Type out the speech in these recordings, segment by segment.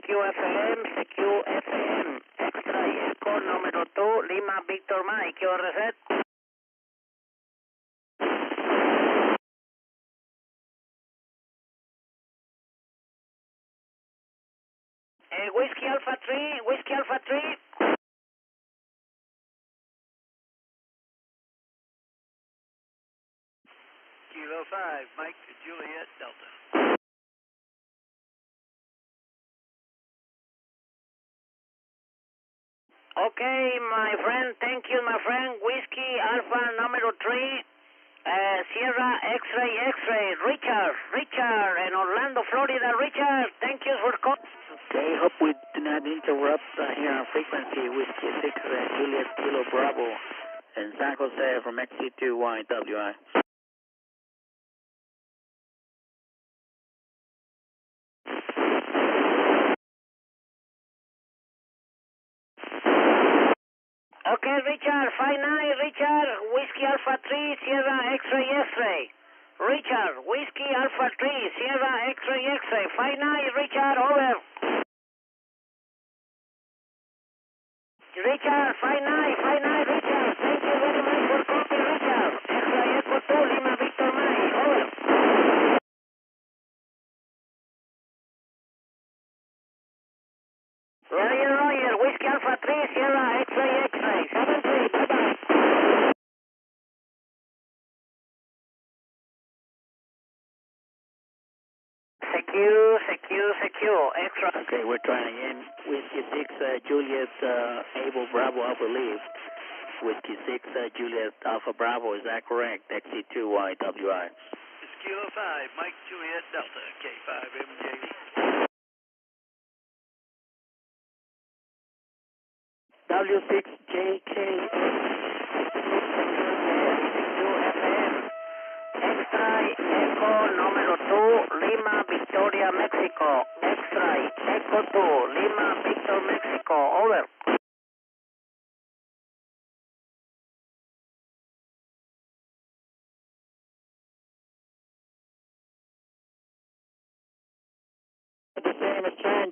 CQFM, CQFM, extra y eco número 2, Lima Victor Mike, your reset. Whiskey Alpha 3, Whiskey Alpha 3. Kilo 5, Mike to Juliet Delta. Okay, my friend, thank you, my friend. Whiskey Alpha number 3, Sierra X-ray, X-ray, Richard, in Orlando, Florida. Richard, thank you for calling. Okay, hope we do not interrupt here on frequency. Whiskey 6, Juliet Kilo Bravo, in San Jose from XC2YWI. Okay, Richard, 59, Richard, Whiskey Alpha 3, Sierra X-ray, X-ray. Richard, Whiskey Alpha 3, Sierra X-ray, X-ray. 59, Richard, over. Richard, 59, Richard. Thank you very much for copy, Richard. X-ray Echo 2, Lima Victor Mike, over. Roger, Whiskey Alpha 3, Sierra X-ray, X-ray. 73, bye-bye. Secure, extra. Okay, we're trying again. Whiskey 6, Juliet Able Bravo, I believe. Whiskey 6, Juliet Alpha Bravo, is that correct? XC2YWI. It's Kilo 5, Mike Juliet Delta, K5MJ. W6JK. Extra Echo número 2, Lima, Victoria, Mexico. Extra Echo 2, Lima, Victor, Mexico. Over. The same as Chan,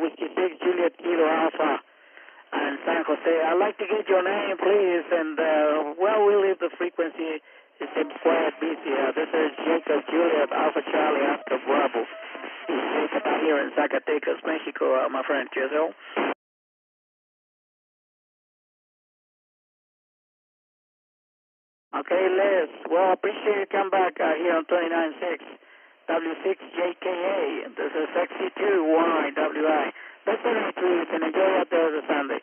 Whiskey 6, Juliet Kilo Alpha, and San Jose. I'd like to get your name, please, and, well, we'll leave the frequency. It seems quite busy. This is Jacob Juliet Alpha Charlie Oscar Bravo. It's Jacob out here in Zacatecas, Mexico, my friend. Cheers, all. Okay, Les. Well, appreciate you come back here on 29.6. W6JKA. This is XC2YWI. Best of luck to you and enjoy out there this Sunday.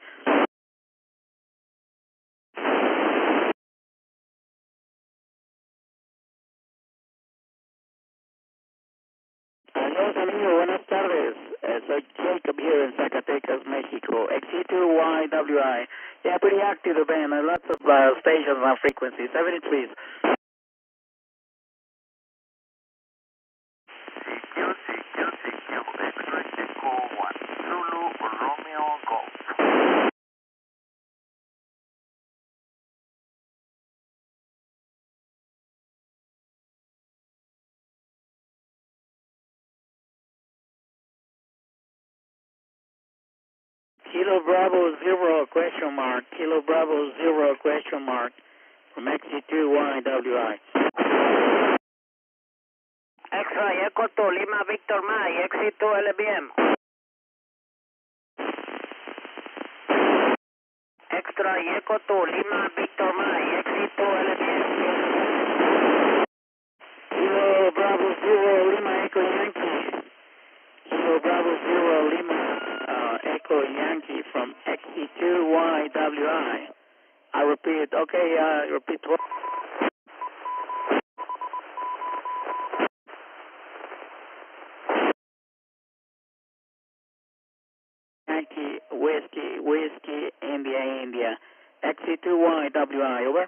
Saludos, amigo. Buenas tardes. Soy Jacob here in Zacatecas, Mexico. XC2YWI. Yeah, pretty active the band. Lots of stations on frequency. 73s. X-ray Echo 1, Zulu, Romeo, Golf. Kilo Bravo 0 question mark. Kilo Bravo 0 question mark. From XC2YWI. Extra Echo 2, Lima, Victor, Mike, XC2 LBM. Extra Echo 2, Lima, Victor, Mike, XC2 LBM. Kilo Bravo 0 Lima Echo Yankee. Kilo Bravo 0 Lima Echo Yankee from XC2YWI. I repeat, okay, repeat what? Yankee, Whiskey, India. XC2YWI, over.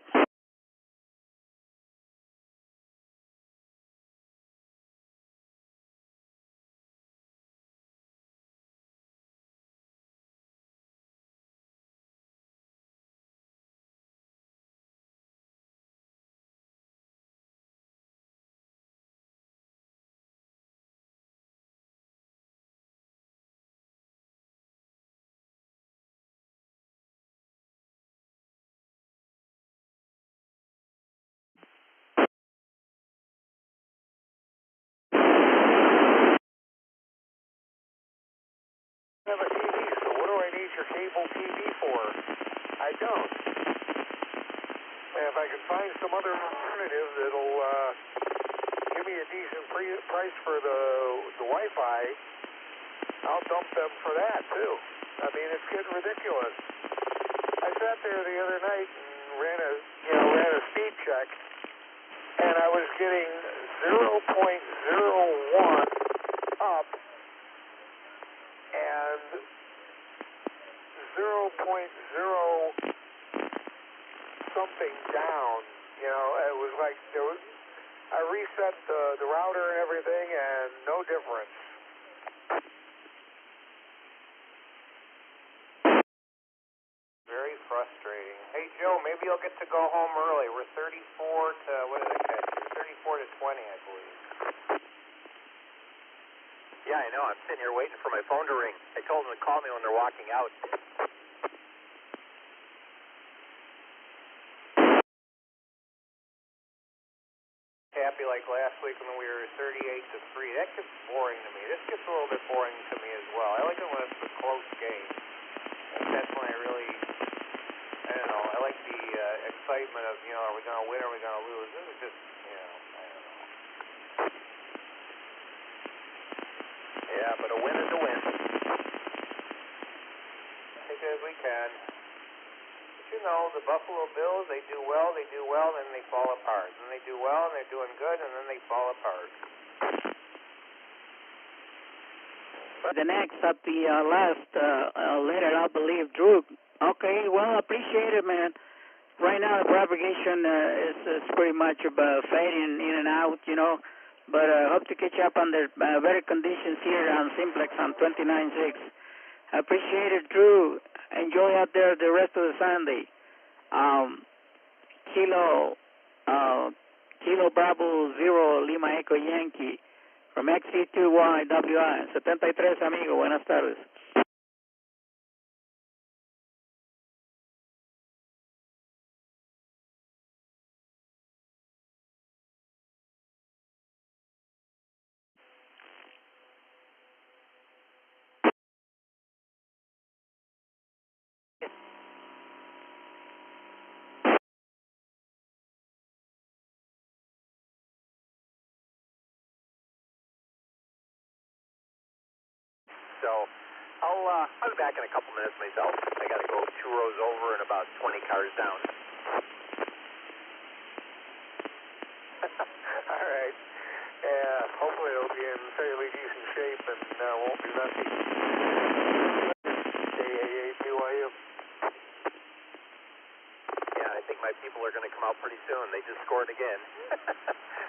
your cable TV for? I don't. And if I can find some other alternative that'll give me a decent price for the Wi-Fi, I'll dump them for that too. I mean, it's getting ridiculous. I sat there the other night and ran a speed check, and I was getting 0.01 up and 0.0 something down. You know, it was like I reset the router and everything, and no difference. Very frustrating. Hey, Joe, maybe you'll get to go home early. We're 34 to, what did I catch you? 34 to 20, I believe. Yeah, I know. I'm sitting here waiting for my phone to ring. I told them to call me when they're walking out. Happy like last week when we were 38 to 3. That gets boring to me. This gets a little bit boring to me as well. I like it when it's a close game. That's when I really, I don't know, I like the excitement of, you know, are we going to win or are we going to lose? This is just, you know, I don't know. Yeah, but a win is a win. Take it as we can. But you know, the Buffalo Bills, they do well, then they fall apart. Then they do well, and they're doing good, and then they fall apart. The next at the last letter, I believe, Drew. Okay, well, appreciate it, man. Right now, the propagation is pretty much fading in and out, you know. But hope to catch up under better conditions here on Simplex on 29.6. Appreciate it, Drew. Enjoy out there the rest of the Sunday. Kilo Bravo 0 Lima Echo Yankee from XC2YWI. 73, amigo. Buenas tardes. So I'll be back in a couple minutes myself. I got to go 2 rows over and about 20 cars down. All right. Yeah, hopefully it'll be in fairly decent shape and won't be messy. KAA2YU. Yeah, I think my people are going to come out pretty soon. They just scored again.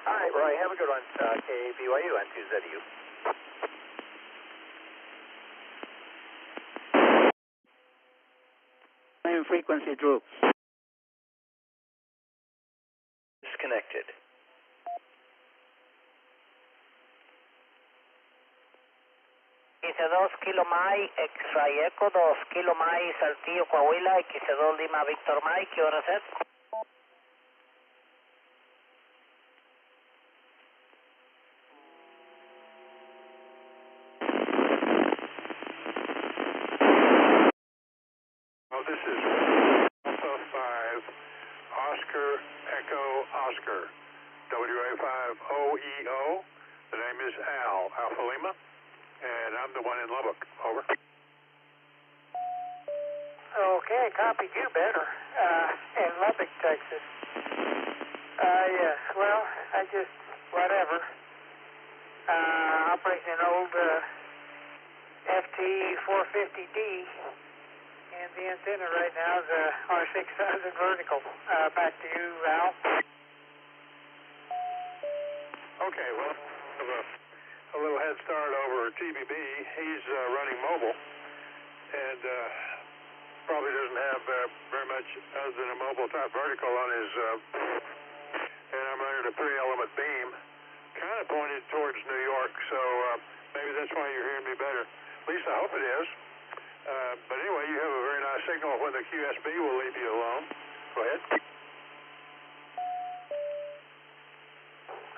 All right, Roy, have a good one. KABYU on 2ZU. Same frequency, Drew. Disconnected. X2 Kilo Mike, X-Ray Echo, 2 Kilo Mike, Saltillo, Coahuila, X2 Lima, Víctor Mike, ¿qué hora es? Oh, this is Alpha 5, Oscar Echo Oscar, WA5OEO. The name is Al, Alpha Lima, and I'm the one in Lubbock. Over. Okay, copied you better. In Lubbock, Texas. Yes, well, I just, whatever. Operating an old FT450D, and the antenna right now is a R6000 vertical. Back to you, Al. Okay, well, a little head start over TBB. He's running mobile, and probably doesn't have very much other than a mobile top vertical on his, and I'm running a 3-element beam, kind of pointed towards New York, so maybe that's why you're hearing me better. At least I hope it is. But anyway, you have a very nice signal when the QSB will leave you alone. Go ahead.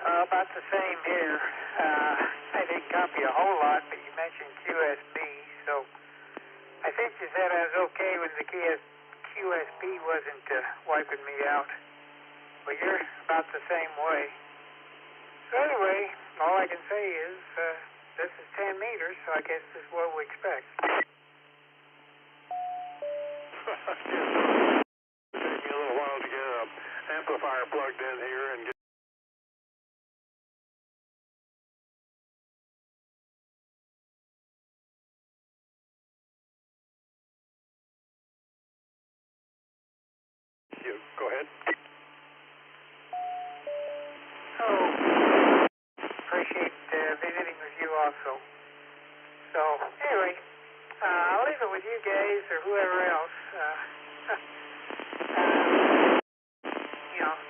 About the same here. I didn't copy a whole lot, but you mentioned QSB, so I think you said I was okay when the QSP wasn't wiping me out. Well, you're about the same way. So anyway, all I can say is this is 10 meters, so I guess this is what we expect. Take me a little while to get an amplifier plugged in here and get. You go ahead. Oh, appreciate visiting with you also. So anyway, I'll leave it with you guys or whoever else.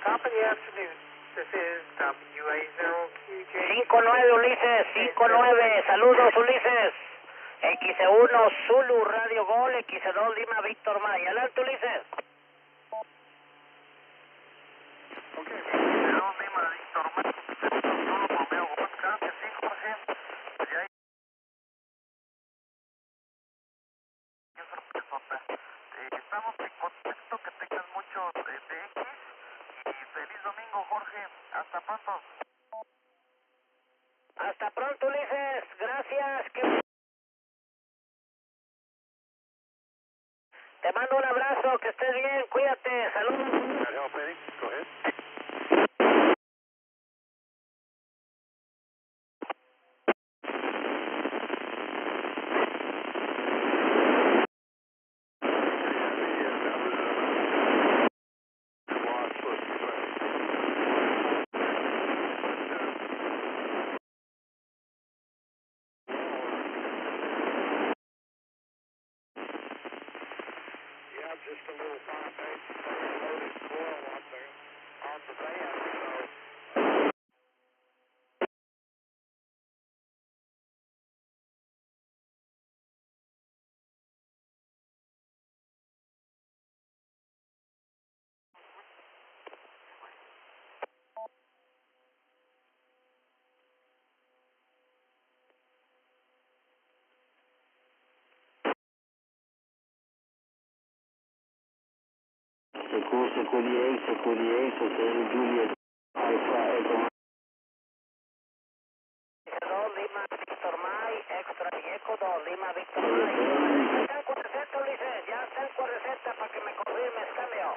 Top of the afternoon. This is WA0QJ. 5-9 Ulises, 5-9. Saludos Ulises. X1 Zulu Radio Gol, X2 Lima Víctor May. Adelante Ulises. Okay, X2 Lima Víctor May, Zulu Romeo Gol, gracias, 5%. Y ahí qué sorpresota. Estamos en contacto, que tengan mucho TX y feliz domingo, Jorge. Hasta pronto. Hasta pronto Ulises, gracias. Te mando un abrazo, que estés bien, cuídate, saludos. That help any? Go ahead. Just a little 5/8 loaded coil on the van, so. Seculier, Hotel Juliet, Alpha Echo. 2 Lima Víctor May, extra y Eco 2 Lima Víctor May. Ya están con receta Ulises, ya están con receta para que me confirmes, cambio.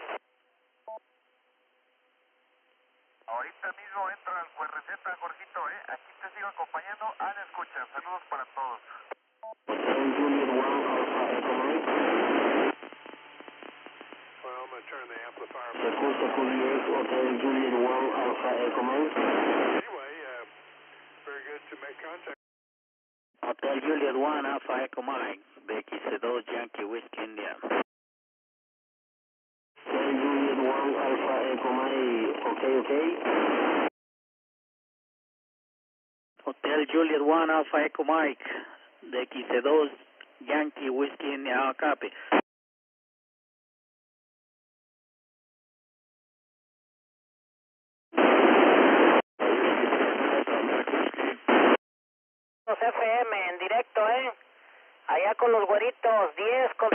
Ahorita mismo entra al receta, Jorgito, aquí te sigo acompañando. Ana, escucha, saludos para todos. Hotel Juliet 1, Alpha Echo Mike. Well, I'm going to turn the amplifier back. Seculier, Hotel Juliet 1, Alpha Echo Mike. Anyway, very good to make contact. Hotel Juliet 1, Alpha Echo Mike. BX2 Yankee Whiskey India. Hotel Juliet 1, Alpha Echo Mike. Okay. Hotel Juliet 1, Alpha Echo Mike. BX2 Yankee Whiskey India. Copy. Los FM en directo, allá con los güeritos, 10 con...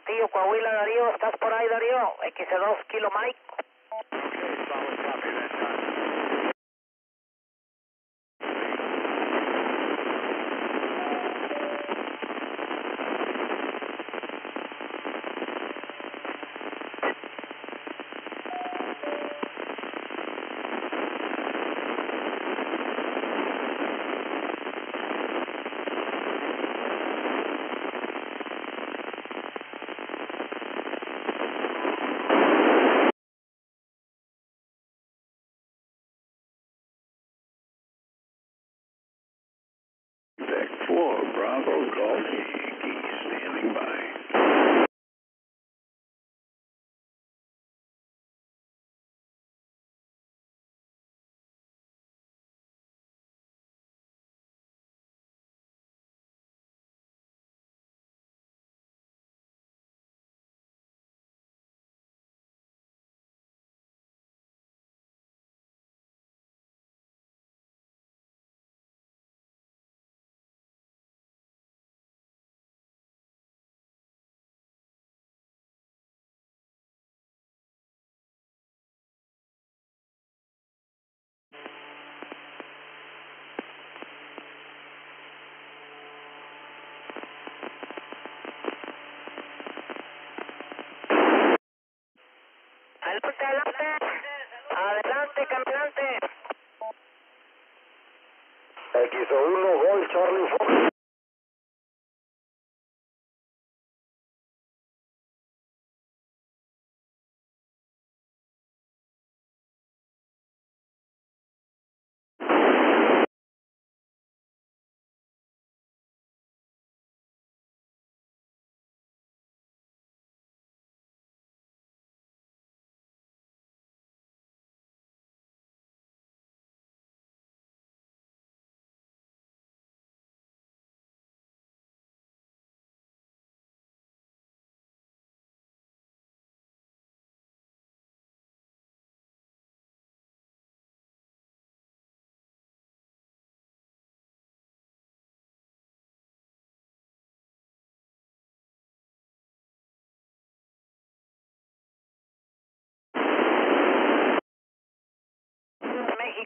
Tío Coahuila, Darío, ¿estás por ahí, Darío? X2 Kilo Mike. Okay, solid copy that time.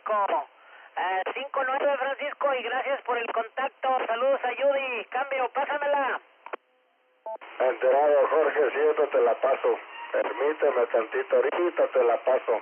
México. 59 Francisco, y gracias por el contacto. Saludos a Judy. Cambio, pásamela. Enterado, Jorge, si esta te la paso. Permíteme tantito, ahorita te la paso.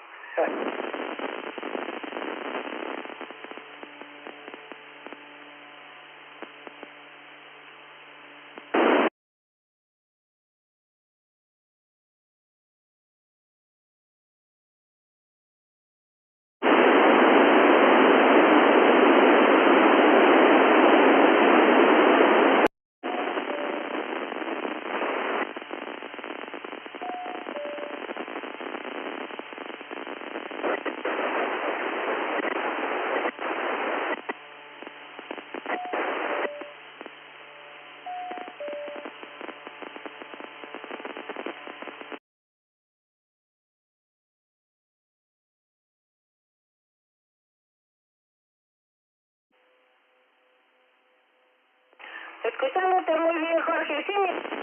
Escuchándote muy bien, Jorge, sí.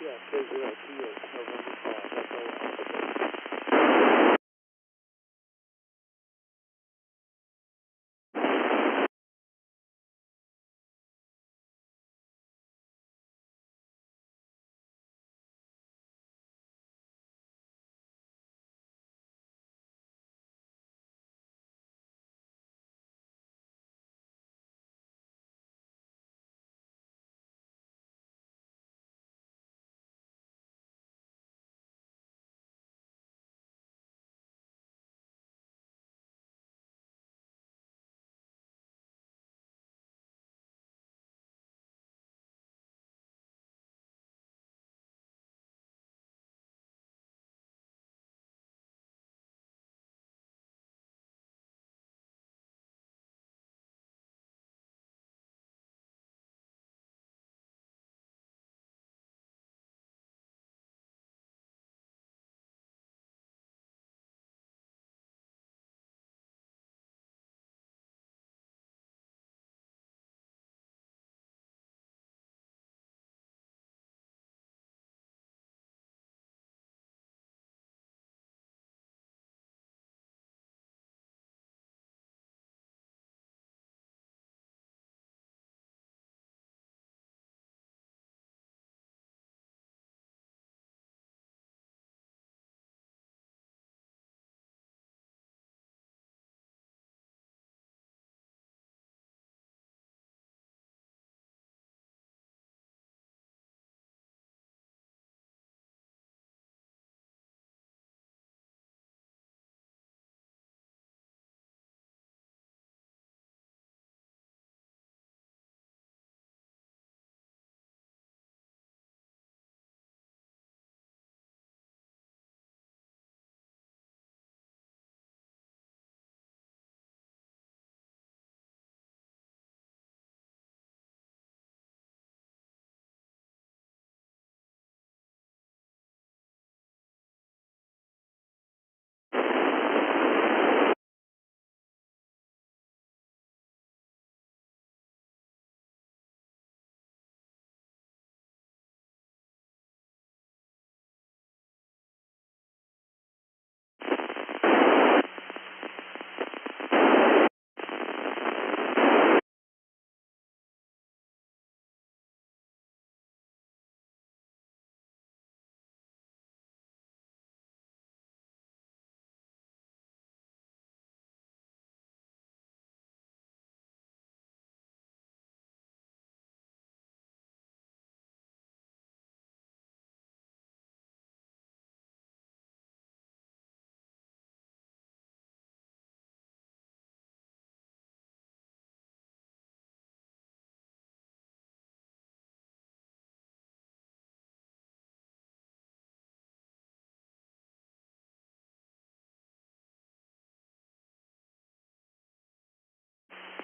Yeah, K0 Kilo, November 5. That's all right.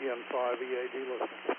EM5 EAD listening.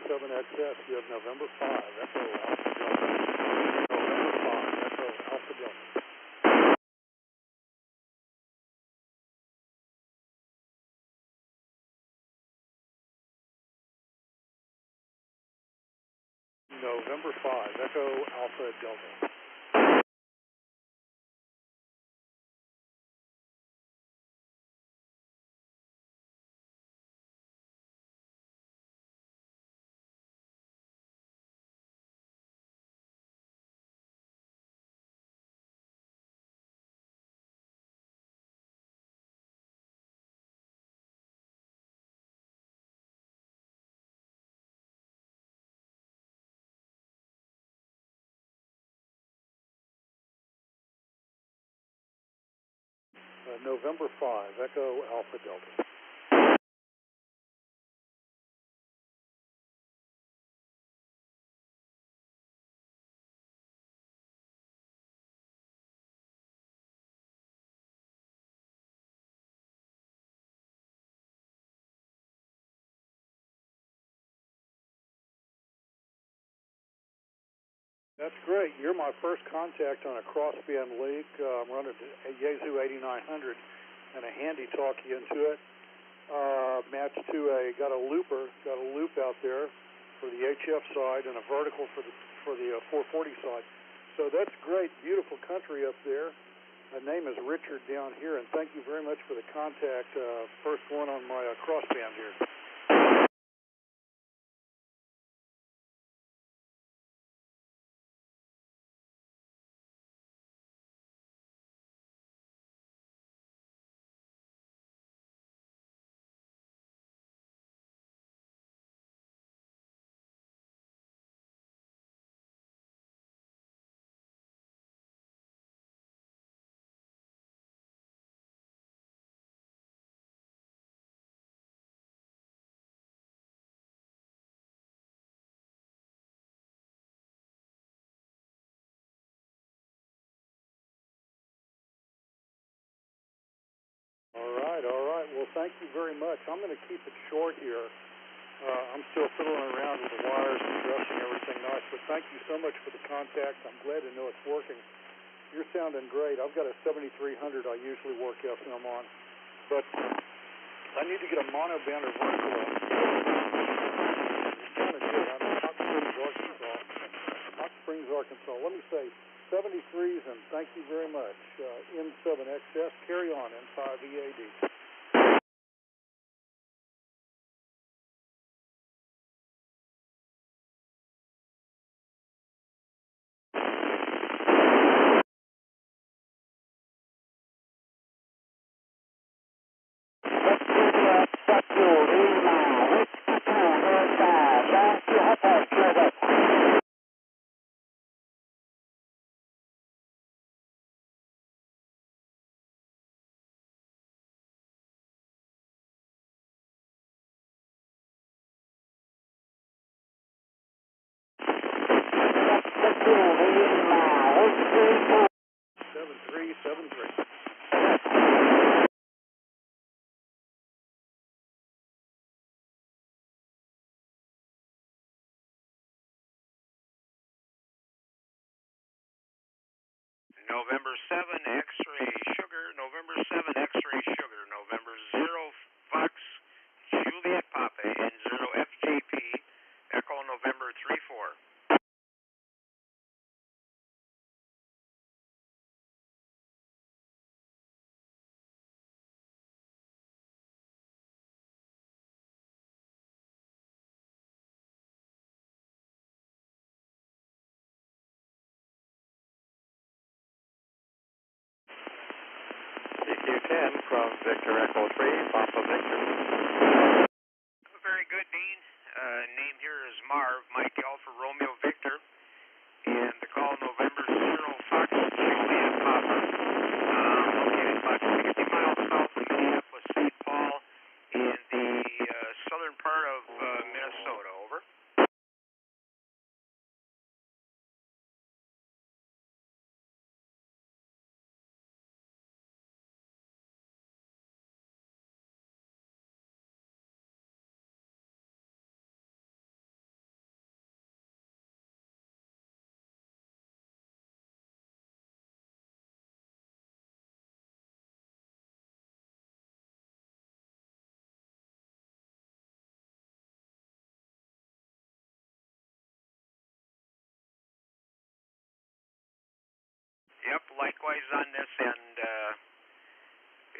7XS, you have November 5, Echo Alpha Delta. November 5, Echo Alpha Delta. November 5, Echo Alpha Delta. November 5, Echo Alpha Delta. That's great. You're my first contact on a crossband leak. I'm running a Yazoo 8900 and a handy talkie into it. Matched to got a loop out there for the HF side and a vertical for the 440 side. So that's great, beautiful country up there. My name is Richard down here, and thank you very much for the contact. First one on my crossband here. All right. Well, thank you very much. I'm going to keep it short here. I'm still fiddling around with the wires and adjusting everything nice, but thank you so much for the contact. I'm glad to know it's working. You're sounding great. I've got a 7300 I usually work FM on, but I need to get a monoband or vertical up. It's kind of good. I'm in Hot Springs, Arkansas. Hot Springs, Arkansas. Let me say 73s, and thank you very much. M7XS, carry on, N5EAD. November 7 X-ray sugar, November 7 X-ray sugar, November 0 Fox Juliet Papa and 0 FJP Echo November 3-4. CQ10 from Victor Echo 3, Papa Victor. Very good, Dean. Name here is Marv, Mike Alpha Romeo Victor, and the call November 0 Fox Juliet Papa. Located about 60 miles south of Minneapolis, St. Paul, in the southern part of Minnesota. Over. Yep, likewise on this end.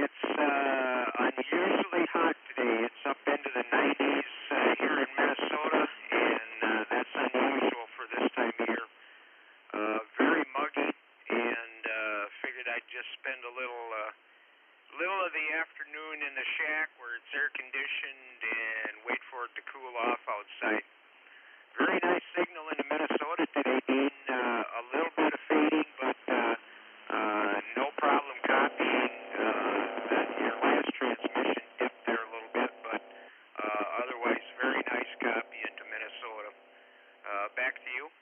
It's unusually hot today. It's up into the 90s here in Minnesota, and that's unusual for this time of year. Very muggy, and figured I'd just spend a little of the afternoon in the shack where it's air conditioned and wait for it to cool off outside. Very nice signal into Minnesota today, Dean. A little bit of fading, but no problem copying. Your last transmission dipped there a little bit, but otherwise very nice copy into Minnesota. Back to you.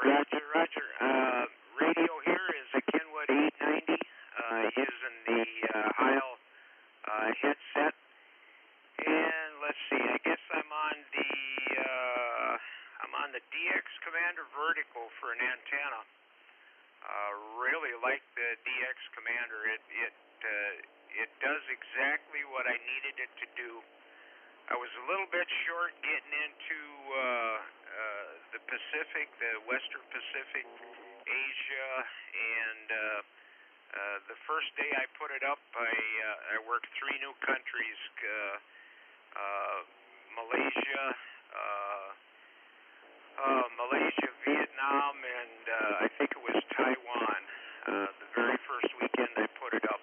Roger, Roger. Radio here is a Kenwood 890 using the Heil headset. And let's see, I guess I'm on the DX Commander vertical for an antenna. Really like the DX Commander. It does exactly what I needed it to do. I was a little bit short getting into the Pacific, the Western Pacific, Asia, and the first day I put it up, I worked 3 new countries, Malaysia, Vietnam, and I think it was Taiwan. The very first weekend I put it up.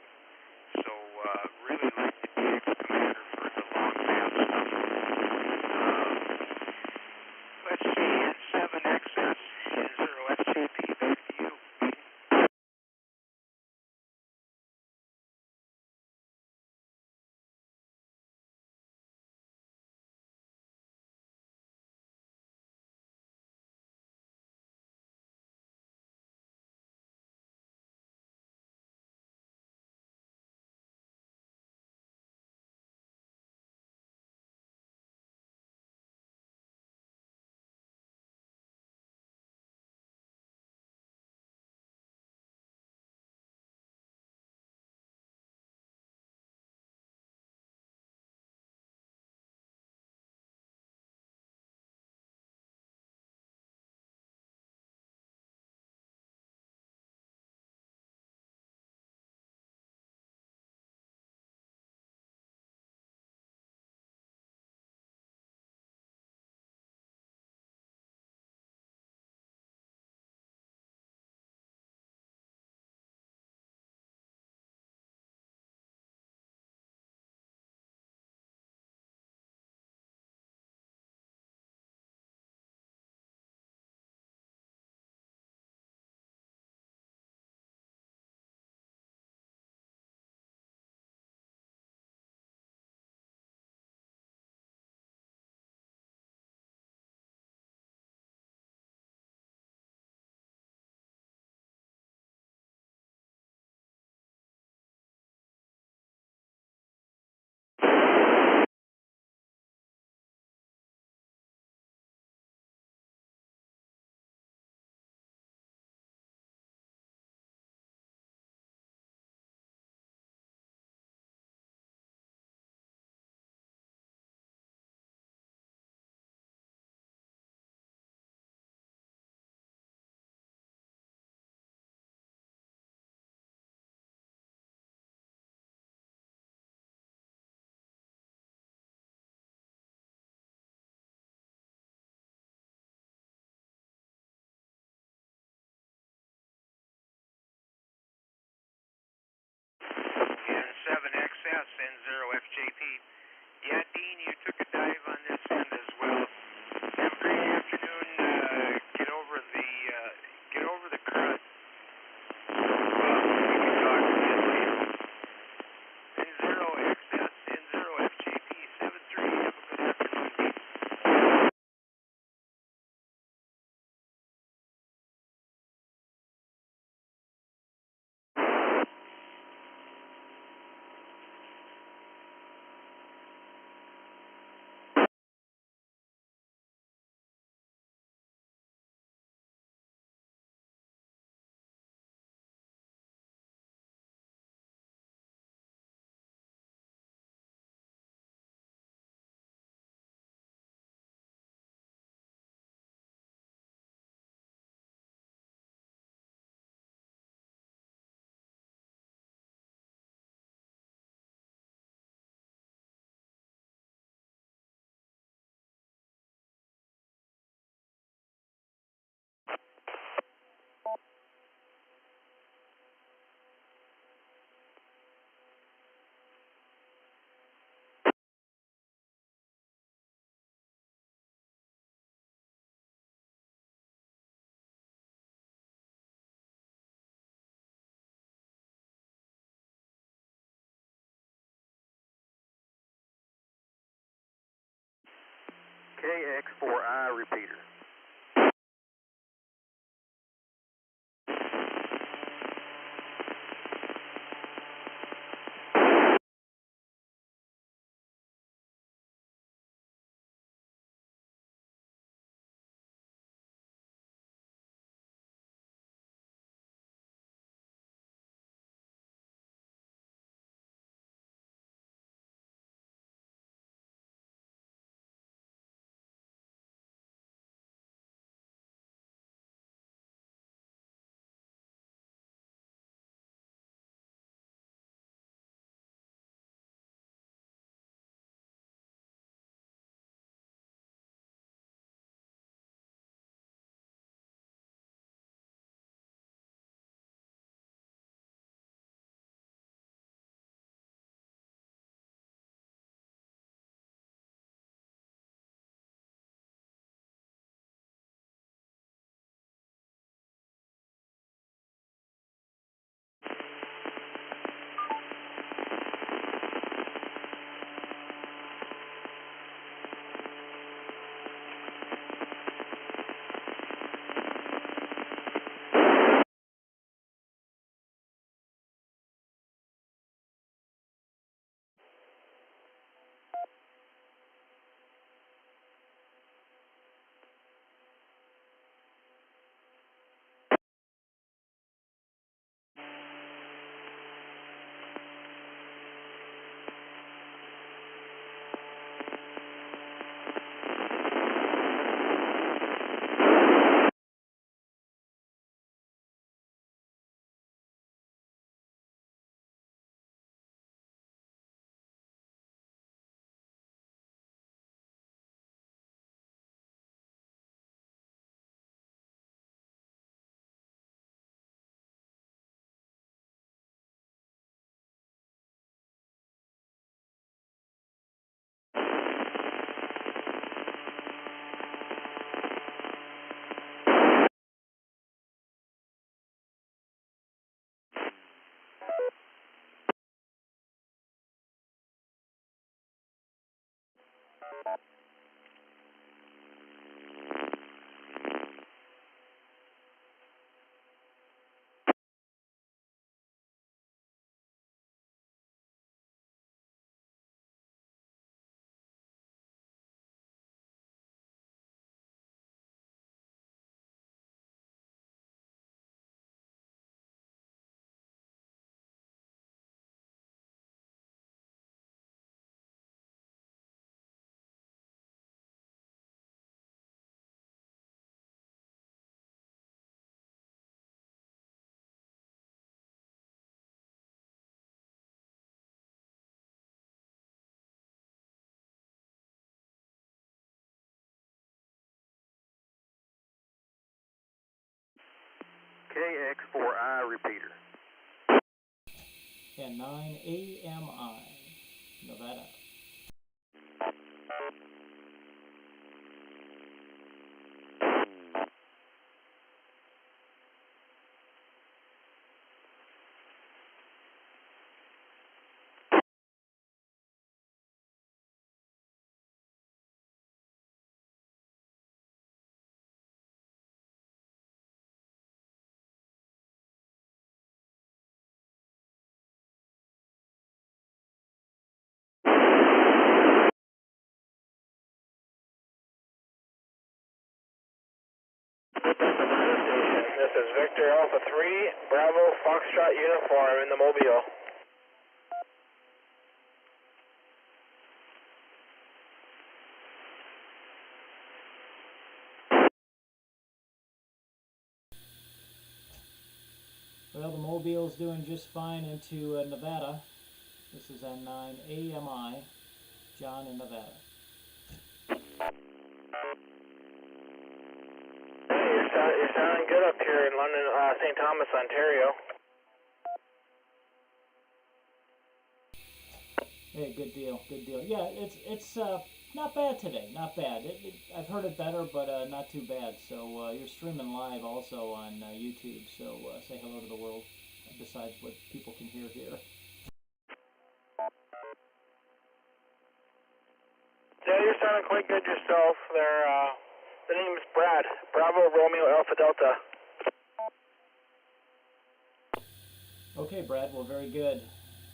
So really like the DX Commander for the long band stuff. Let's see, N7XS, N0SJP, back to you. FJP. Yeah, Dean, you took a dive on this end as well. Have a great afternoon. Get over the crud. We can talk again later. N0XS, N0FJP73. Have a good afternoon, Dean. KX4I repeater. KX4I repeater. And 9 AMI. Nevada. This is Victor Alpha 3, Bravo Foxtrot Uniform in the Mobile. Well, the Mobile's doing just fine into Nevada. This is N9 AMI, John in Nevada. Hey, you're sounding good up here in London, St. Thomas, Ontario. Hey, good deal, good deal. Yeah, it's not bad today, not bad. I've heard it better, but not too bad. So you're streaming live also on YouTube, so say hello to the world, besides what people can hear here. Yeah, you're sounding quite good yourself. The name is Brad, Bravo Romeo Alpha Delta. Okay, Brad, well, very good.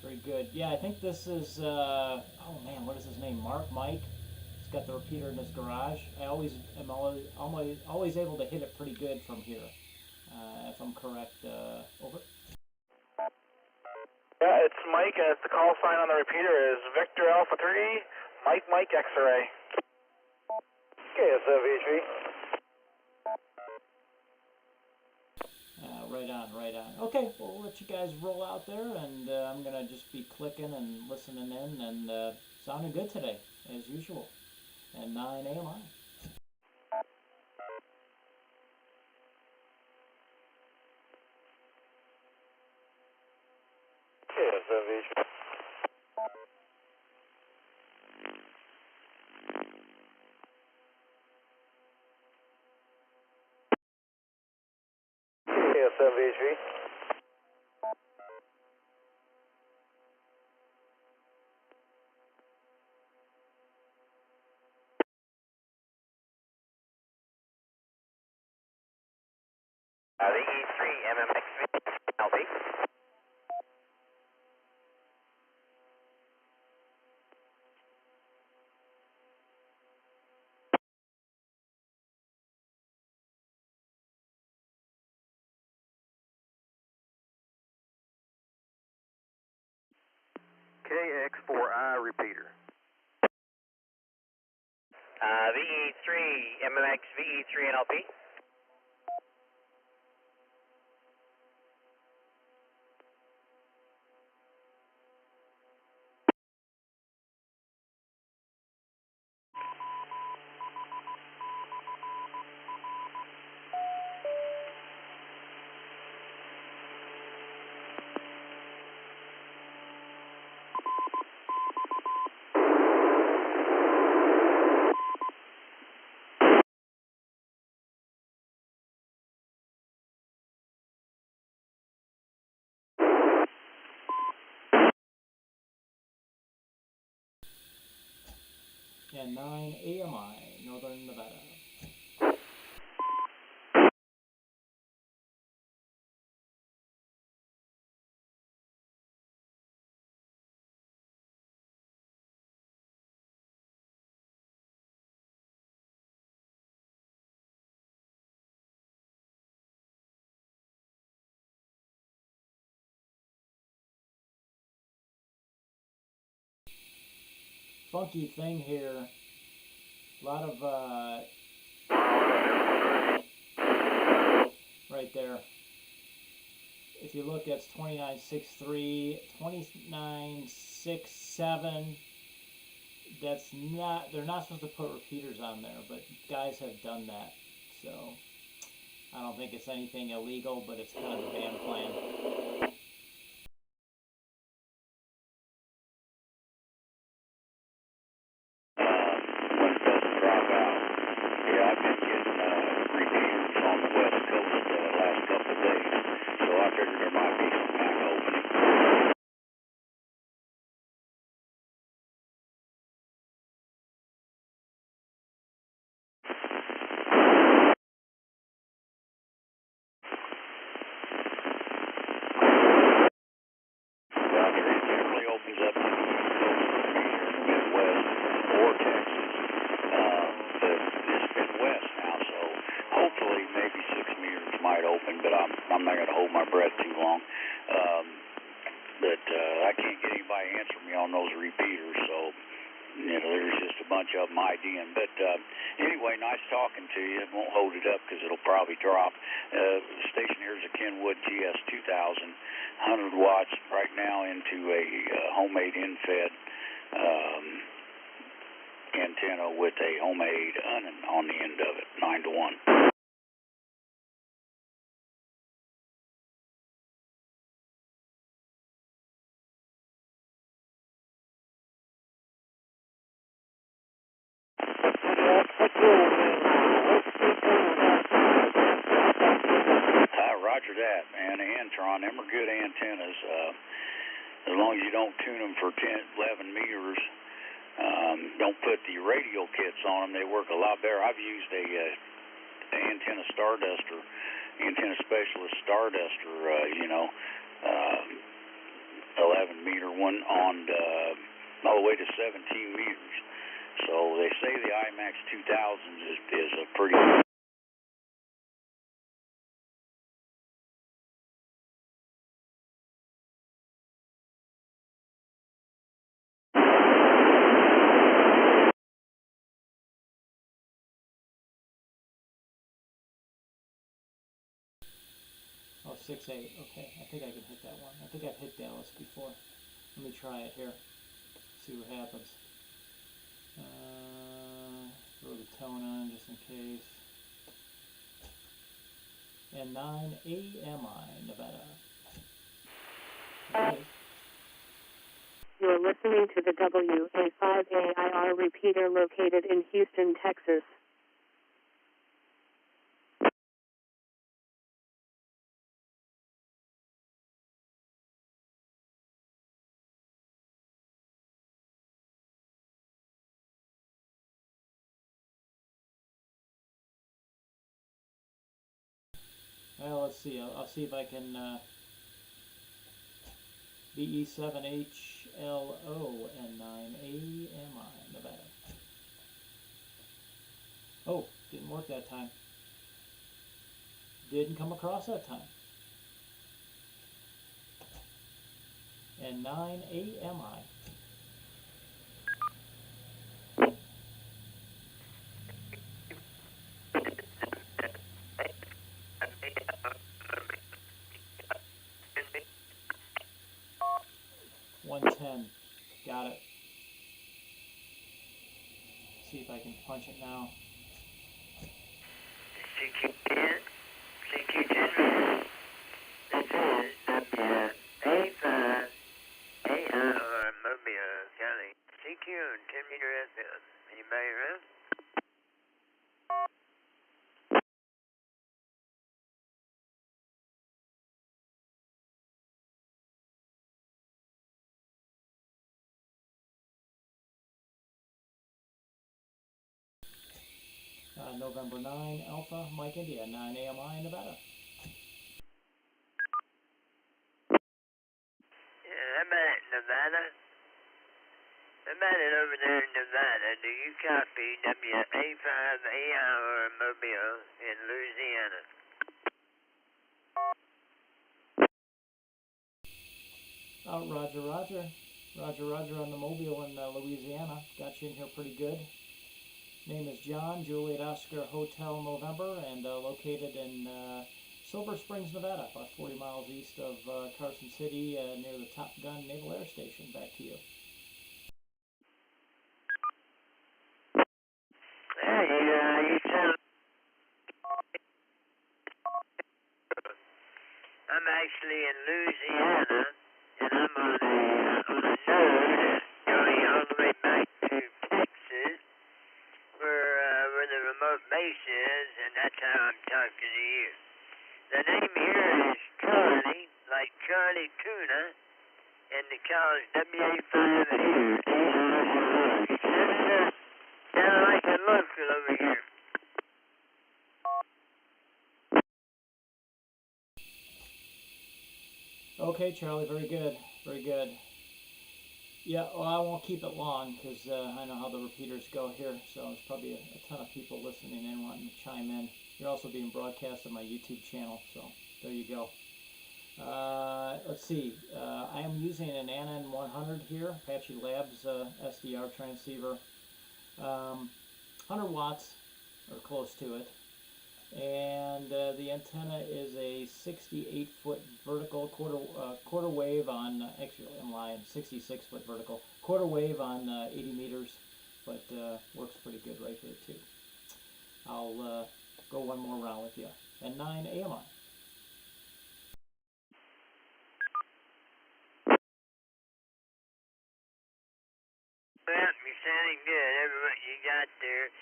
Very good. Yeah, I think this is, oh man, what is his name? Mike? He's got the repeater in his garage. I always am always able to hit it pretty good from here, if I'm correct. Over. Yeah, it's Mike, and the call sign on the repeater is Victor Alpha 3, Mike X-Ray. KSV3. Right on, right on. Okay, well, we'll let you guys roll out there, and I'm going to just be clicking and listening in, and sounding good today, as usual, at 9 AMI. KSV3. KSV3. The E3 MMXV LB. KX4I repeater. VE3 MMX VE3 NLP. And 9 AMI, Northern Nevada. Funky thing here. A lot of, right there. If you look, it's 2963, 2967. That's not, they're not supposed to put repeaters on there, but guys have done that. So, I don't think it's anything illegal, but it's kind of a band plan. nobody answered me on those repeaters, so there's just a bunch of them IDing. But anyway, nice talking to you. It won't hold it up because it'll probably drop. The station here is a Kenwood GS 2000, 100 watts right now into a homemade in-fed antenna with a homemade Anan on the end of it, 9 to 1. Roger that, man. The Antron, them are good antennas. As long as you don't tune them for 10, 11 meters, don't put the radial kits on them. They work a lot better. I've used a antenna starduster, antenna specialist starduster, 11 meter one on all the way to 17 meters. So they say the IMAX 2000 is a pretty... Oh, 6.8. Okay, I think I can hit that one. I think I've hit Dallas before. Let me try it here. See what happens. Throw the tone on just in case. And 9 AMI, Nevada. Okay. You're listening to the WA5AIR repeater located in Houston, Texas. Well, let's see. I'll see if I can BE7HLO and 9AMI, Nevada. Oh, didn't work that time. Didn't come across that time. And 9 AMI. Got it. See if I can punch it now. CQ10. This is WA5 AIR Mobile County. CQ 10 meter FM. Anybody around? November 9 Alpha Mike India, 9 AMI Nevada. Yeah, how about it, Nevada? How about it over there in Nevada? Do you copy WA5AIR Mobile in Louisiana? Roger on the Mobile in Louisiana. Got you in here pretty good. Name is John, Juliet Oscar Hotel November, and located in Silver Springs, Nevada, about 40 miles east of Carson City, near the Top Gun Naval Air Station. Back to you. You sound... I'm actually in Louisiana, and I'm on a node going all the way back to Texas, where the remote base is, and that's how I'm talking to you. The name here is Charlie, like Charlie Tuna, and the call is WA5AIR. Sound like a local over here. Okay, Charlie, very good. Yeah, well, I won't keep it long because I know how the repeaters go here, so there's probably a ton of people listening in wanting to chime in. You're also being broadcast on my YouTube channel, so there you go. Let's see. I am using an Anan 100 here, Apache Labs SDR transceiver. 100 watts or close to it. And the antenna is a 68-foot vertical quarter wave on, actually I'm lying, 66-foot vertical, quarter wave on 80 meters, but works pretty good right here too. I'll go one more round with you. And 9 AMI. Well, you're sounding good, everyone you got there.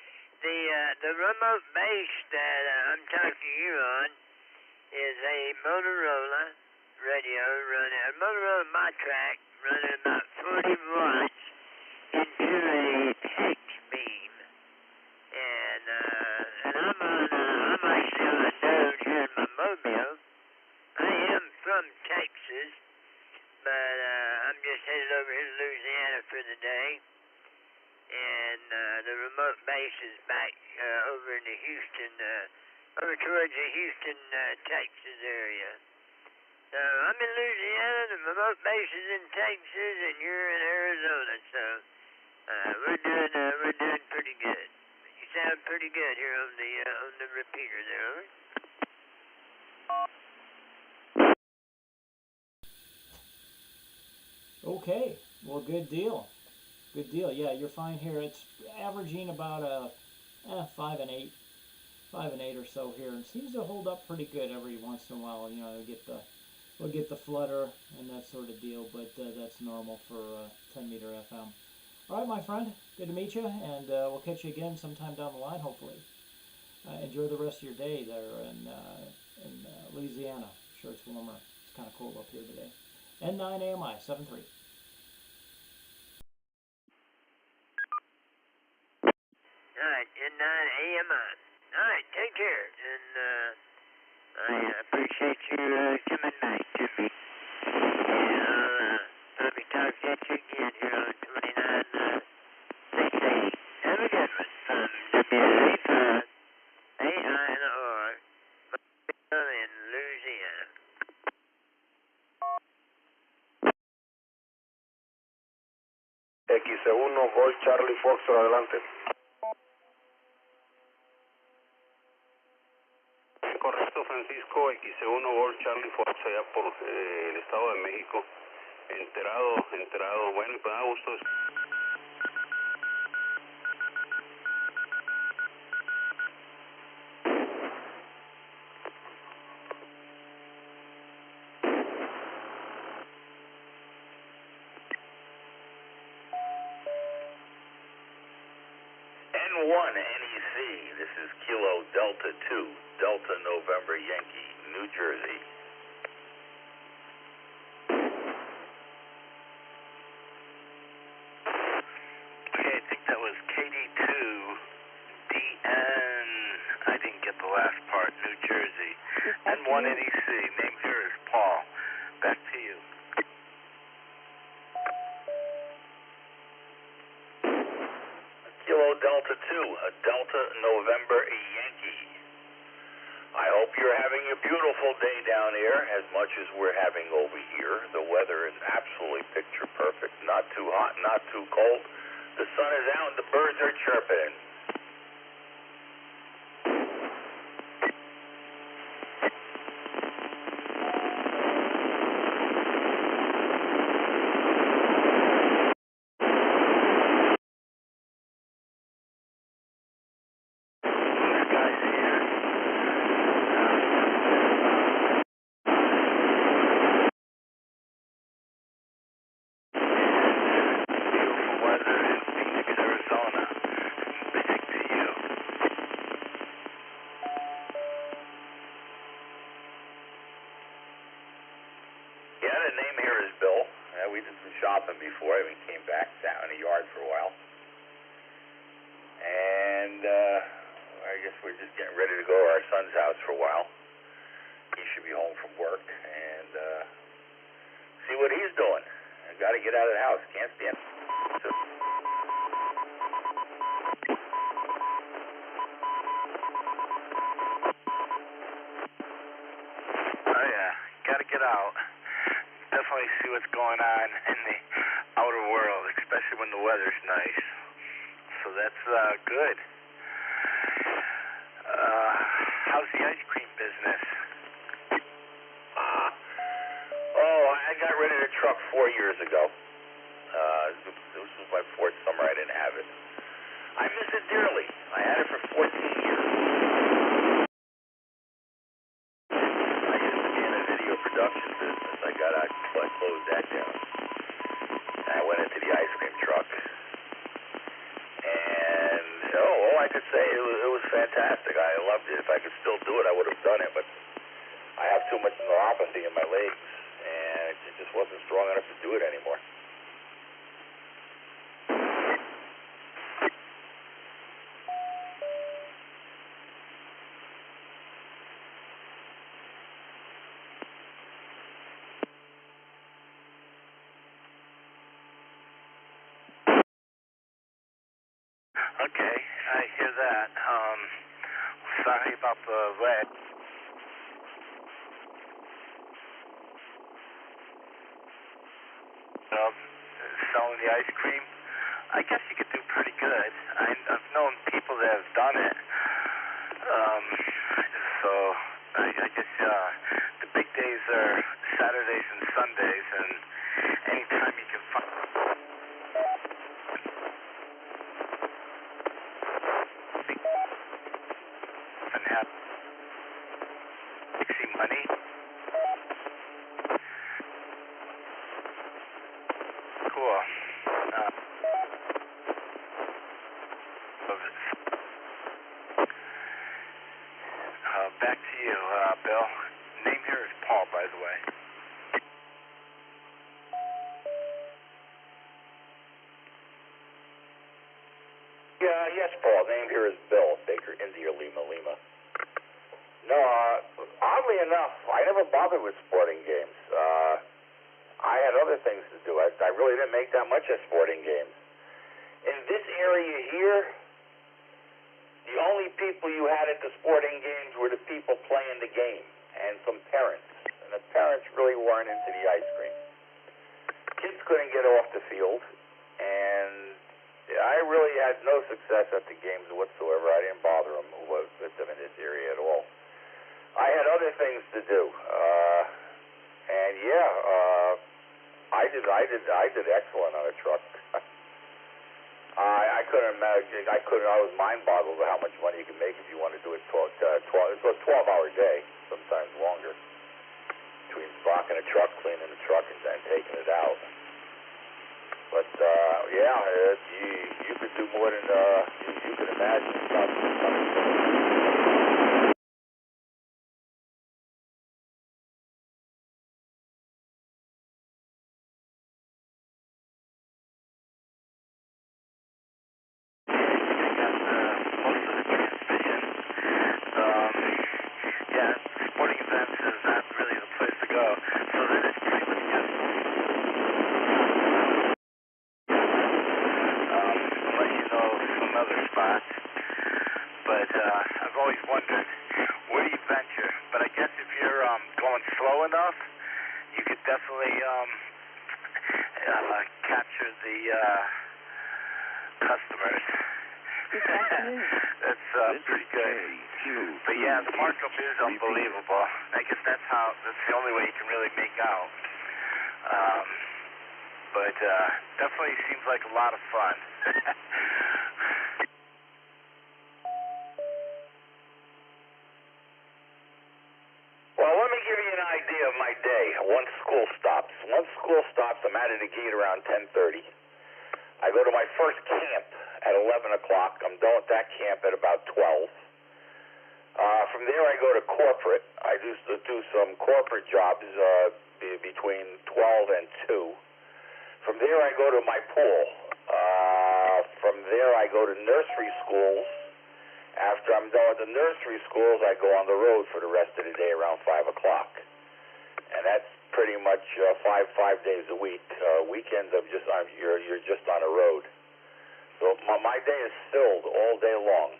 The remote base that I'm talking to you on is a Motorola radio running, a Motorola Matrack running about 40 watts into a hex beam. And I'm actually on a node here in my mobile. I am from Texas, but I'm just headed over here to Louisiana for the day. And the remote base is back over in the Houston, over towards the Houston, Texas area. So I'm in Louisiana, the remote base is in Texas, and you're in Arizona. So we're doing pretty good. You sound pretty good here on the repeater there, over. Okay, well, good deal. Good deal. Yeah, you're fine here. It's averaging about 5 and 8 or so here, and seems to hold up pretty good every once in a while. You know, we'll get the flutter and that sort of deal, but that's normal for 10 meter FM. All right, my friend, good to meet you, and we'll catch you again sometime down the line, hopefully. Enjoy the rest of your day there in Louisiana. I'm sure it's warmer. It's kind of cold up here today. N9 AMI 73. All right, N9 AMI. All right, take care, and I appreciate you coming back to me. And I'll be talking to you again here on 2968. Have a good one from WA5 AINR in Louisiana. X1 Golf Charlie Fox, adelante. Correcto, Francisco, X1 Golf Charlie Fox, allá por el Estado de México. Enterado. Bueno, y pues da gusto. N1 NEC, this is Kilo Delta 2, Delta November Yankee, New Jersey. Okay, I think that was KD2 DN, I didn't get the last part, New Jersey. N1 NEC, name here is Paul. Back to you. Kilo Delta 2, a Delta November Yankee. I hope you're having a beautiful day down here, as much as we're having over here. The weather is absolutely picture perfect. Not too hot, not too cold. The sun is out and the birds are chirping. Shopping before I even came back, sat in the yard for a while. And I guess we're just getting ready to go to our son's house for a while. He should be home from work and see what he's doing. I got to get out of the house. Can't stand it. Oh yeah, got to get out. what's going on in the outer world, especially when the weather's nice. So that's good. How's the ice cream business? I got rid of the truck 4 years ago. This was my fourth summer I didn't have it. I miss it dearly. I had it for 14 years. I used to be in the video production business. I closed that down. And I went into the ice cream truck. And all I could say, it was fantastic. I loved it. If I could still do it, I would have done it. But I have too much neuropathy in my legs, and it just wasn't strong enough to do it anymore. Okay, I hear that. Sorry about the leg. Selling the ice cream, I guess you could do pretty good. I've known people that have done it. So I guess the big days are Saturdays and Sundays, and anytime you can find and have mixing money. Cool. Back to you, Bill. Name here is Paul, by the way. Yes, Paul. Name here is Bill, Baker, India, Lima, Lima. No, oddly enough, I never bothered with sporting games. I had other things to do. I really didn't make that much of sporting games. In this area here, the only people you had at the sporting games were the people playing the game and some parents. And the parents really weren't into the ice cream. Kids couldn't get off the field, and I really had no success at the games whatsoever. I didn't bother them with them in this area at all. I had other things to do. And I did excellent on a truck. I couldn't imagine. I was mind boggled at how much money you can make if you want to do it 12. It's a 12-hour day, sometimes longer, between stocking a truck, cleaning the truck, and then taking it out. But you could do more than you could imagine. Sporting events is not really the place to go. So then it's pretty much just unless you know some other spots. But I've always wondered, where do you venture? But I guess if you're going slow enough, you could definitely capture the customers. That's pretty good. But yeah, the markup is unbelievable. I guess that's the only way you can really make out. But definitely seems like a lot of fun. Well, let me give you an idea of my day. Once school stops, I'm out of the gate around 10:30. I go to my first camp at 11 o'clock. I'm done with that camp at about 12. From there, I go to corporate. I used to do some corporate jobs between 12 and 2. From there, I go to my pool. From there, I go to nursery schools. After I'm done with the nursery schools, I go on the road for the rest of the day around 5 o'clock. And that's pretty much 5 days a week. Weekends, you're just on the road. So my day is filled all day long.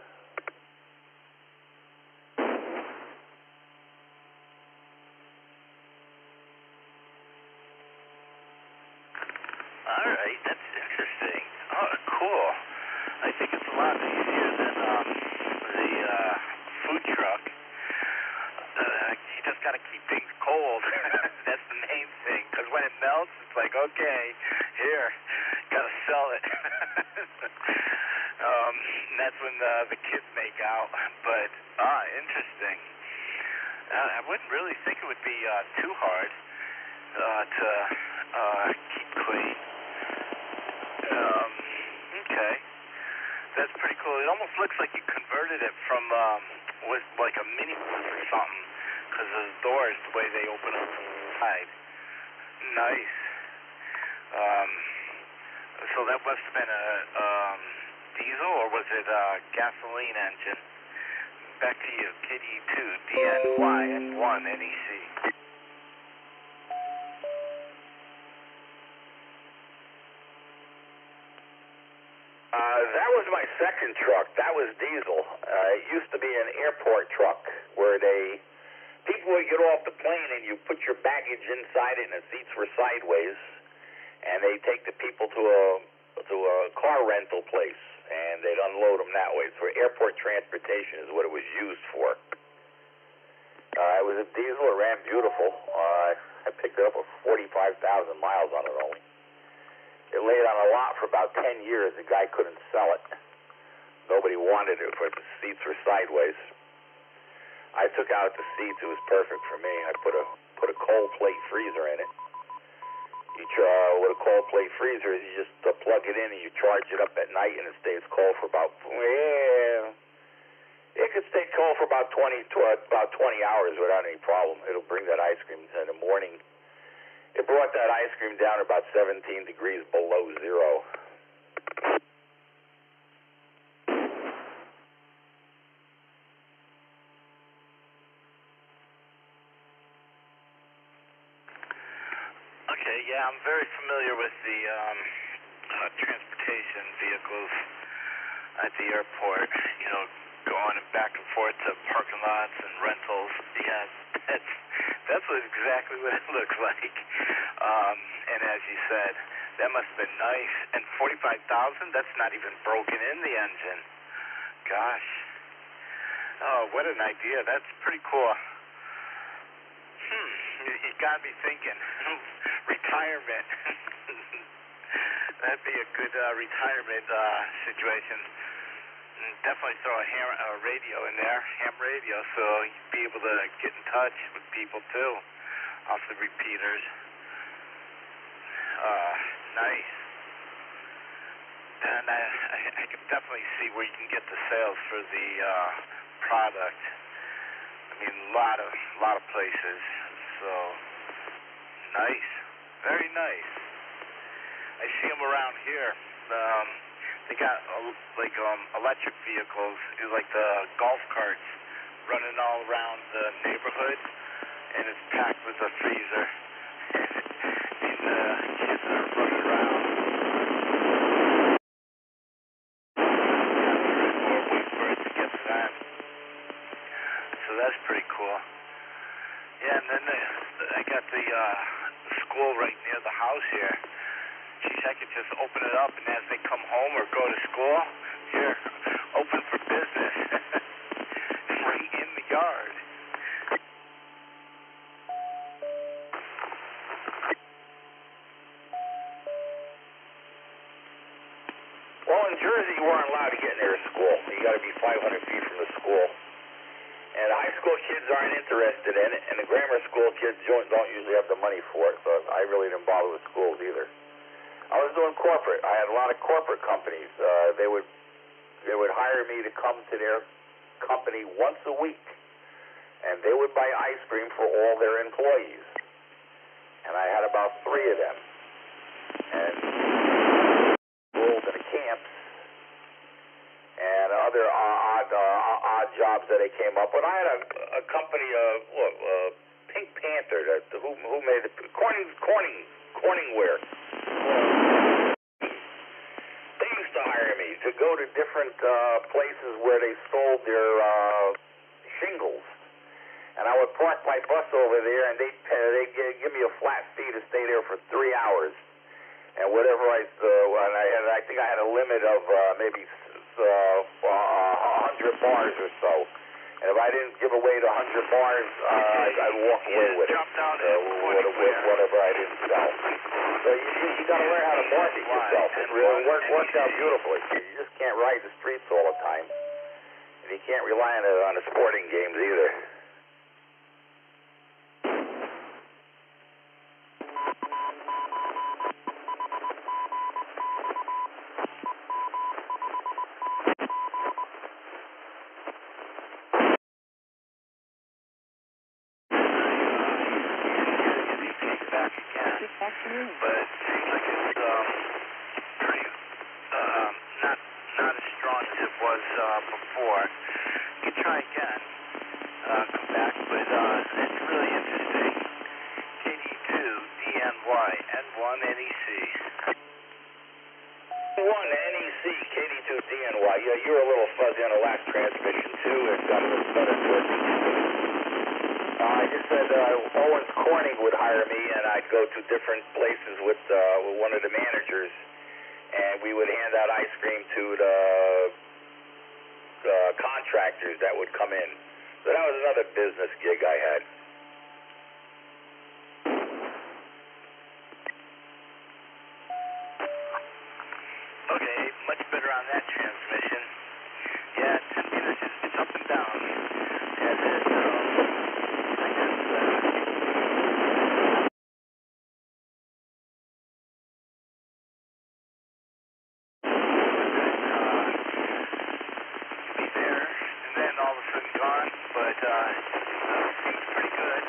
All right, that's interesting. Oh, cool. I think it's a lot easier than the food truck. You just got to keep things cold. That's the main thing. Because when it melts, it's like, okay, here, got to sell it. And that's when the kids make out. But, interesting. I wouldn't really think it would be too hard to keep clean. Okay. That's pretty cool. It almost looks like you converted it from with like a mini or something, because of the doors, the way they open up inside. Nice. So that must have been a diesel, or was it a gasoline engine? Back to you, KD2, DNY, NEC. That was my second truck. That was diesel. It used to be an airport truck where people would get off the plane and you put your baggage inside it and the seats were sideways, and they'd take the people to a car rental place and they'd unload them that way. So airport transportation is what it was used for. It was a diesel. It ran beautiful. I picked it up with 45,000 miles on it only. It laid on a lot for about 10 years. The guy couldn't sell it. Nobody wanted it, for the seats were sideways. I took out the seats. It was perfect for me. I put a cold plate freezer in it. What a cold plate freezer is, you just plug it in and you charge it up at night, and it stays cold for about, it could stay cold for about 20 hours without any problem. It'll bring that ice cream in the morning. It brought that ice cream down to about 17 degrees below zero. Okay, yeah, I'm very familiar with the transportation vehicles at the airport, going back and forth to parking lots and rentals. Yeah, that's exactly what it looks like. And as you said, that must have been nice. And 45,000, that's not even broken in the engine. Gosh. Oh, what an idea. That's pretty cool. You got me thinking. Retirement. That'd be a good retirement situation. And definitely throw a radio in there, ham radio, so you'd be able to get in touch with people too off the repeaters. Nice. And I can definitely see where you can get the sales for the product. I mean, a lot of places. So nice, very nice. I see them around here. They got electric vehicles, like the golf carts, running all around the neighborhood, and it's packed with a freezer. And the kids are running around. Wait for it to get to that. So that's pretty cool. Yeah, and then I got the school right near the house here. Geez, I could just open it up, and as they come home or go to school, here, open for business. Right in the yard. Well, in Jersey, you weren't allowed to get near a school. You got to be 500 feet from the school. And the high school kids aren't interested in it, and the grammar school kids don't usually have the money for it, so I really didn't bother with schools either. I was doing corporate. I had a lot of corporate companies. They would hire me to come to their company once a week, and they would buy ice cream for all their employees. And I had about 3 of them. And schools and camps and other odd jobs that they came up with. I had a company, Pink Panther, who made it, Corningware. They used to hire me to go to different places where they sold their shingles, and I would park my bus over there, and they'd give me a flat fee to stay there for 3 hours, and whatever I think I had a limit of maybe 100 bars or so. And if I didn't give away the 100 bars, I'd walk away with it. Whatever I didn't sell. So you got to learn how to market yourself. It really worked out beautifully. You just can't ride the streets all the time, and you can't rely on the sporting games either. But it seems like it's pretty not as strong as it was before. You can try again, come back, but it's really interesting. KD2 DNY N1 NEC. N1 NEC KD2 DNY. Yeah, you were a little fuzzy on the last transmission too. It got a little better towards the end. I just said Owens Corning would hire me, and I'd go to different places with one of the managers, and we would hand out ice cream to the contractors that would come in. So that was another business gig I had. Okay, much better on that transmission. Yeah, it's up and down. Yeah, gone, but seems pretty good.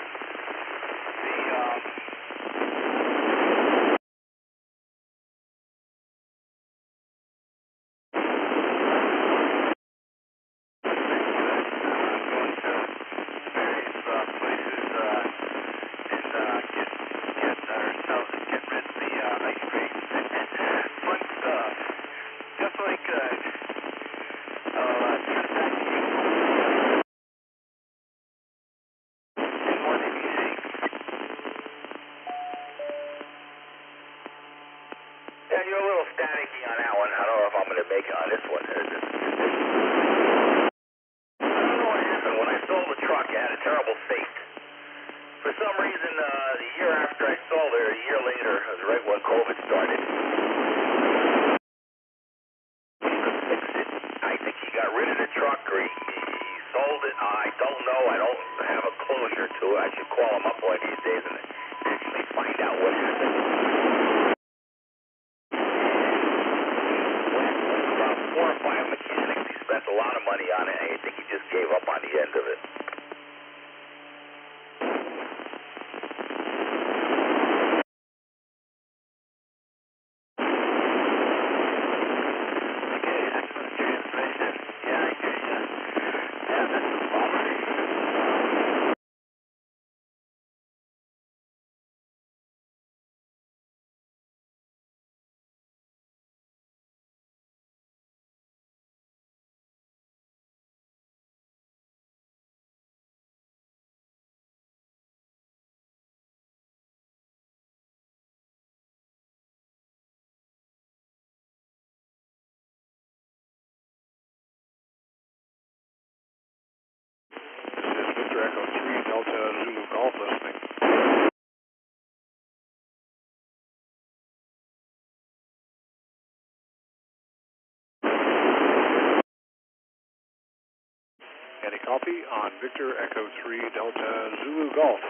Yeah, you're a little staticky on that one. I don't know if I'm going to make it on this one. I don't know what happened. When I sold the truck, I had a terrible fate. For some reason, the year after I sold it, or a year later, it was right when COVID started. I think he got rid of the truck, or he sold it. I don't know. I don't have a closure to it. I should call him up one of these days and actually find out what happened. About 4 or 5 mechanics. He spent a lot of money on it, and I think he just gave up on the end of it. Echo 3 Delta Zulu Golf listening. Any copy on Victor Echo 3 Delta Zulu Golf.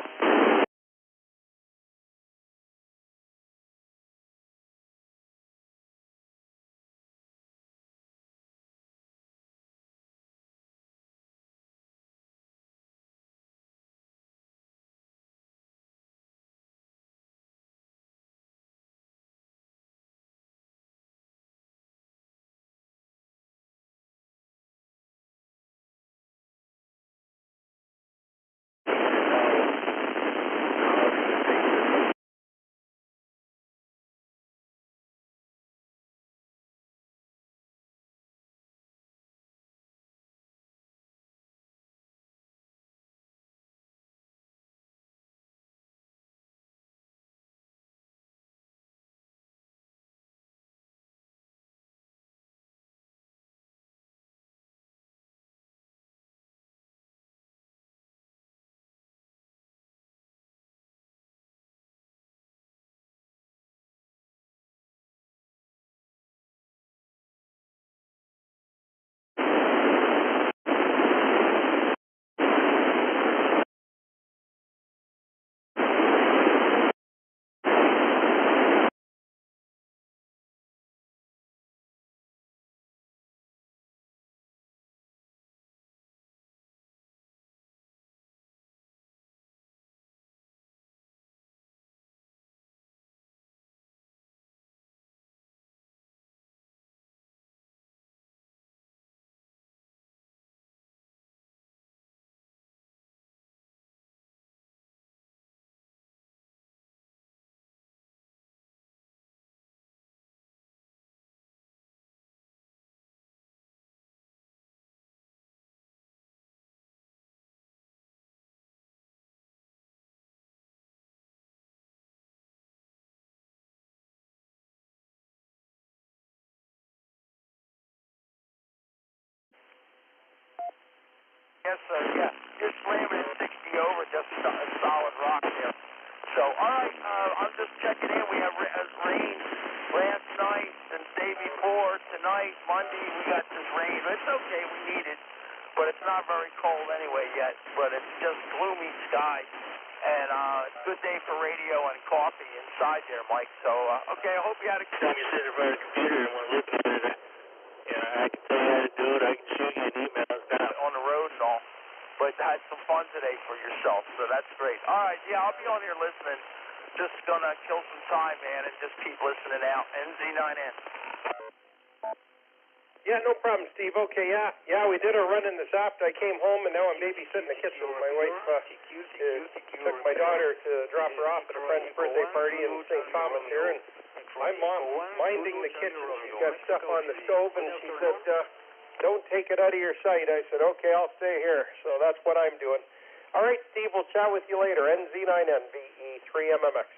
Yes, sir, yeah. You're slamming at 60 over, just a solid rock there. So, all right, I'm just checking in. We have rain last night and the day before. Tonight, Monday, we got this rain. It's okay, we need it, but it's not very cold anyway yet. But it's just gloomy skies. And it's a good day for radio and coffee inside there, Mike. So, okay, I hope you had a good time. You sit in front of the computer and want to look at it. I can tell you how to do it. I can show you an email now. On the road and all. But had some fun today for yourself, so that's great. All right, yeah, I'll be on here listening. Just going to kill some time, man, and just keep listening out. NZ9N. Yeah, no problem, Steve. Okay, yeah, we did our running this afternoon. I came home, and now I'm babysitting the kitchen. My wife took my daughter to drop her off at a friend's birthday party in St. Thomas here, and I'm minding the kitchen. She's got stuff on the stove, and she said, don't take it out of your sight. I said, okay, I'll stay here. So that's what I'm doing. All right, Steve, we'll chat with you later. NZ9N, VE3MMX.